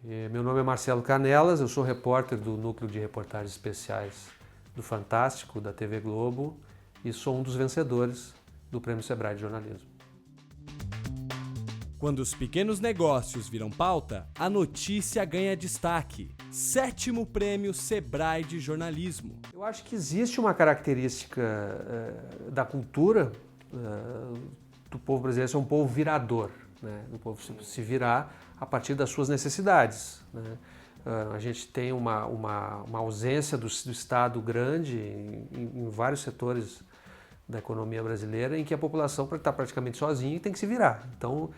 Meu nome é Marcelo Canelas, eu sou repórter do Núcleo de Reportagens Especiais do Fantástico, da TV Globo, e sou um dos vencedores do Prêmio Sebrae de Jornalismo. Quando os pequenos negócios viram pauta, a notícia ganha destaque. 7º Prêmio Sebrae de Jornalismo. Eu acho que existe uma característica da cultura do povo brasileiro, ser um povo virador, né? O povo se virar a partir das suas necessidades, né? A gente tem uma ausência do Estado grande em vários setores da economia brasileira, em que a população está praticamente sozinha e tem que se virar. Então,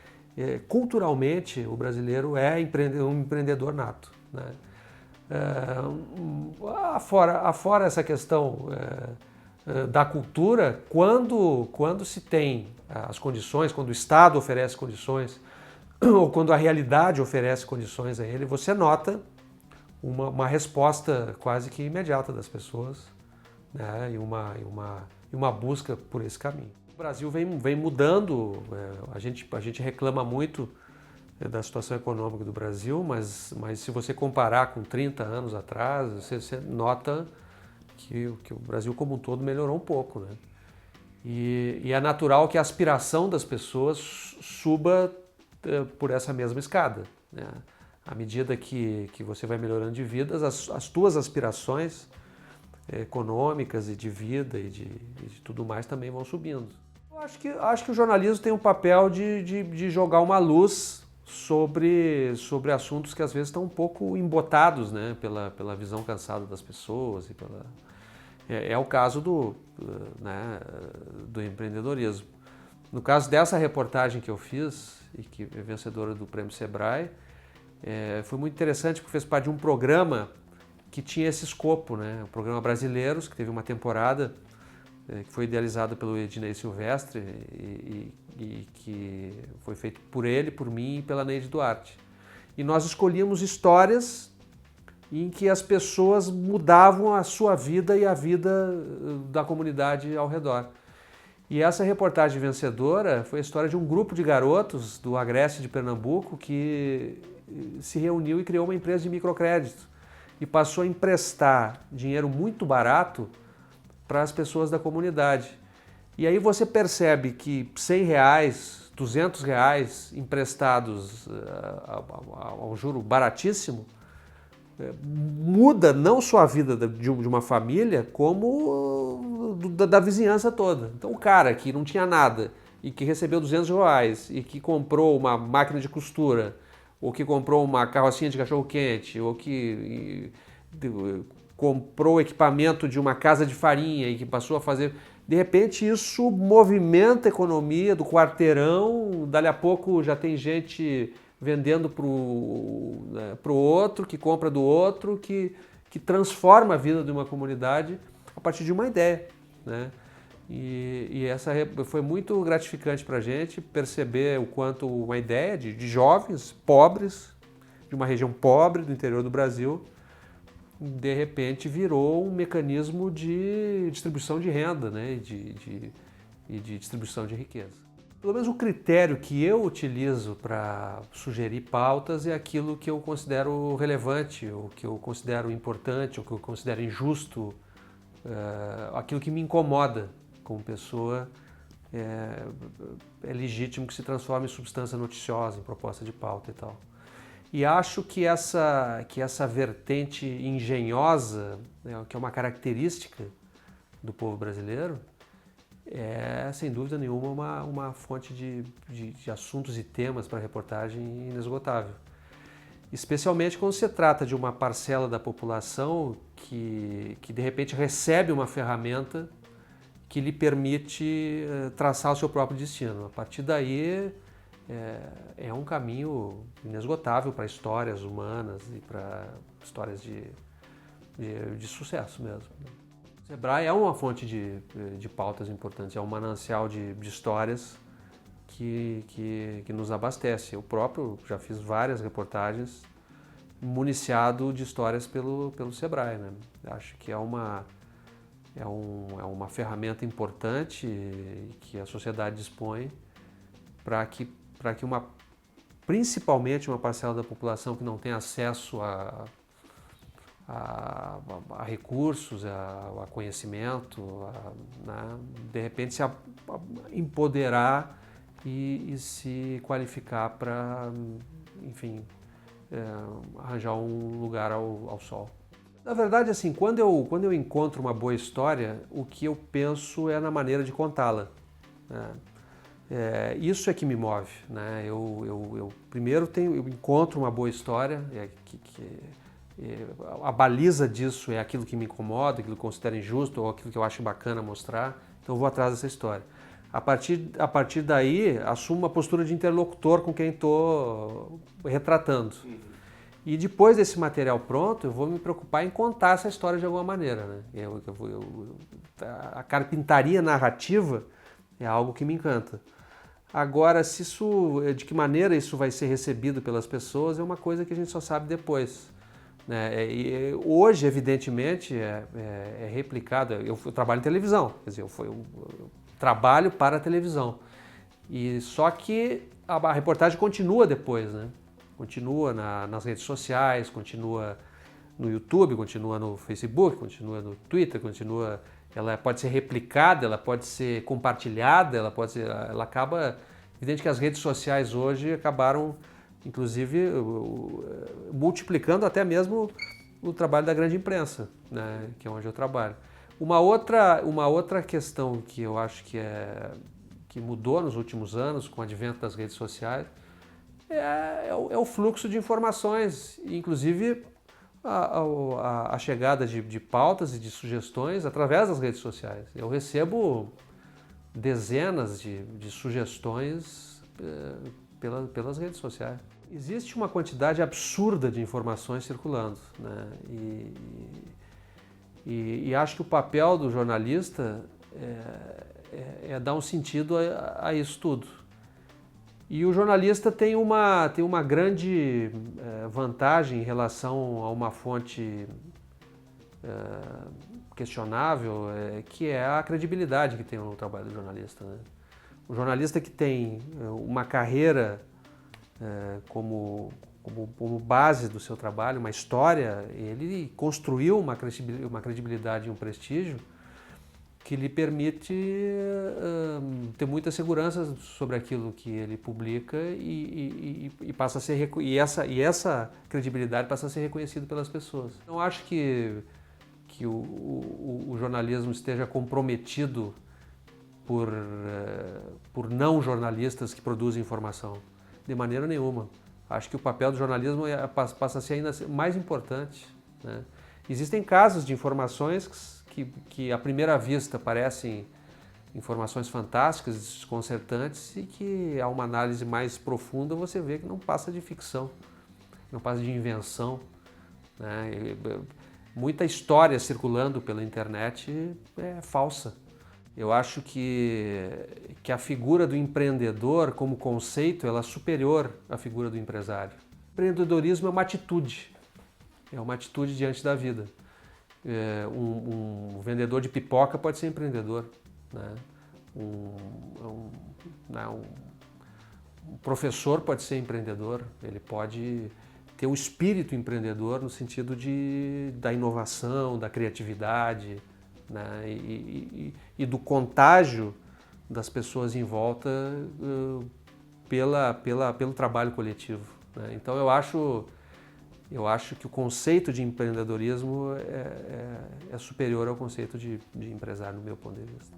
culturalmente, o brasileiro é um empreendedor nato, né? Afora essa questão da cultura, quando se tem as condições, quando o Estado oferece condições, ou quando a realidade oferece condições a ele, você nota uma resposta quase que imediata das pessoas, né? e uma busca por esse caminho. O Brasil vem mudando, a gente reclama muito da situação econômica do Brasil, mas se você comparar com 30 anos atrás, você nota que o Brasil como um todo melhorou um pouco, né? E é natural que a aspiração das pessoas suba por essa mesma escada, né? À medida que você vai melhorando de vida, as tuas aspirações econômicas e de vida e de tudo mais também vão subindo. Eu acho que o jornalismo tem um papel de jogar uma luz sobre assuntos que às vezes estão um pouco embotados, né, pela visão cansada das pessoas. É o caso né, do empreendedorismo. No caso dessa reportagem que eu fiz, e que é vencedora do Prêmio Sebrae, foi muito interessante porque fez parte de um programa que tinha esse escopo, né? O programa Brasileiros, que teve uma temporada que foi idealizada pelo Ednei Silvestre e que foi feito por ele, por mim e pela Neide Duarte. E nós escolhíamos histórias em que as pessoas mudavam a sua vida e a vida da comunidade ao redor. E essa reportagem vencedora foi a história de um grupo de garotos do Agreste de Pernambuco que se reuniu e criou uma empresa de microcrédito e passou a emprestar dinheiro muito barato para as pessoas da comunidade. E aí você percebe que R$100, R$200 emprestados a um juro baratíssimo muda não só a vida de uma família, como da vizinhança toda. Então o cara que não tinha nada e que recebeu R$200 e que comprou uma máquina de costura, ou que comprou uma carrocinha de cachorro-quente, ou que comprou equipamento de uma casa de farinha e que passou a fazer... De repente isso movimenta a economia do quarteirão, dali a pouco já tem gente vendendo para o outro, que compra do outro, que transforma a vida de uma comunidade a partir de uma ideia, né? E essa foi muito gratificante para a gente perceber o quanto uma ideia de jovens pobres, de uma região pobre do interior do Brasil, de repente virou um mecanismo de distribuição de renda, né? e de distribuição de riqueza. Pelo menos o critério que eu utilizo para sugerir pautas é aquilo que eu considero relevante, o que eu considero importante, o que eu considero injusto, aquilo que me incomoda como pessoa. É legítimo que se transforme em substância noticiosa, em proposta de pauta e tal. E acho que essa vertente engenhosa, né, que é uma característica do povo brasileiro, é, sem dúvida nenhuma, uma fonte de assuntos e temas para reportagem inesgotável. Especialmente quando se trata de uma parcela da população que de repente recebe uma ferramenta que lhe permite traçar o seu próprio destino. A partir daí é um caminho inesgotável para histórias humanas e para histórias de sucesso mesmo. O Sebrae é uma fonte de pautas importantes, é um manancial de histórias que nos abastece. Eu próprio já fiz várias reportagens municiado de histórias pelo Sebrae, né? Acho que é uma ferramenta importante que a sociedade dispõe para que uma principalmente uma parcela da população que não tem acesso a recursos, a conhecimento, né, de repente se empoderar e se qualificar para, enfim, arranjar um lugar ao sol. Na verdade, assim, quando eu encontro uma boa história, o que eu penso é na maneira de contá-la, né? Isso é que me move, né? Eu primeiro eu encontro uma boa história, a baliza disso é aquilo que me incomoda, aquilo que eu considero injusto ou aquilo que eu acho bacana mostrar, então eu vou atrás dessa história. A partir daí, assumo uma postura de interlocutor com quem estou retratando. E depois desse material pronto, eu vou me preocupar em contar essa história de alguma maneira, né? A carpintaria narrativa é algo que me encanta. Agora, de que maneira isso vai ser recebido pelas pessoas é uma coisa que a gente só sabe depois, né? E hoje, evidentemente, é replicado. Eu trabalho em televisão, quer dizer, eu trabalho para a televisão. E só que a reportagem continua depois, né? Continua nas redes sociais, continua no YouTube, continua no Facebook, continua no Twitter, ela pode ser replicada, ela pode ser compartilhada, ela acaba... Evidente que as redes sociais hoje acabaram, inclusive, multiplicando até mesmo o trabalho da grande imprensa, né, que é onde eu trabalho. Uma outra questão que eu acho que mudou nos últimos anos com o advento das redes sociais é o fluxo de informações, inclusive a chegada de pautas e de sugestões através das redes sociais. Eu recebo dezenas de sugestões pelas redes sociais. Existe uma quantidade absurda de informações circulando, né? E acho que o papel do jornalista é dar um sentido a isso tudo. E o jornalista tem uma grande vantagem em relação a uma fonte questionável, que é a credibilidade que tem no trabalho do jornalista, né? O jornalista que tem uma carreira como base do seu trabalho, uma história, ele construiu uma credibilidade e um prestígio que lhe permite ter muita segurança sobre aquilo que ele publica e passa a ser essa credibilidade passa a ser reconhecida pelas pessoas. Não acho que o jornalismo esteja comprometido por não jornalistas que produzem informação, de maneira nenhuma. Acho que o papel do jornalismo passa a ser ainda mais importante, né? Existem casos de informações que à primeira vista parecem informações fantásticas, desconcertantes, e que a uma análise mais profunda você vê que não passa de ficção, não passa de invenção, né? Muita história circulando pela internet é falsa. Eu acho que a figura do empreendedor como conceito ela é superior à figura do empresário. O empreendedorismo é uma atitude diante da vida. Um vendedor de pipoca pode ser empreendedor, né? Um professor pode ser empreendedor, ele pode ter o espírito empreendedor no sentido da inovação, da criatividade, né? E do contágio das pessoas em volta pelo trabalho coletivo, né? Então eu acho que o conceito de empreendedorismo é superior ao conceito de empresário, no meu ponto de vista.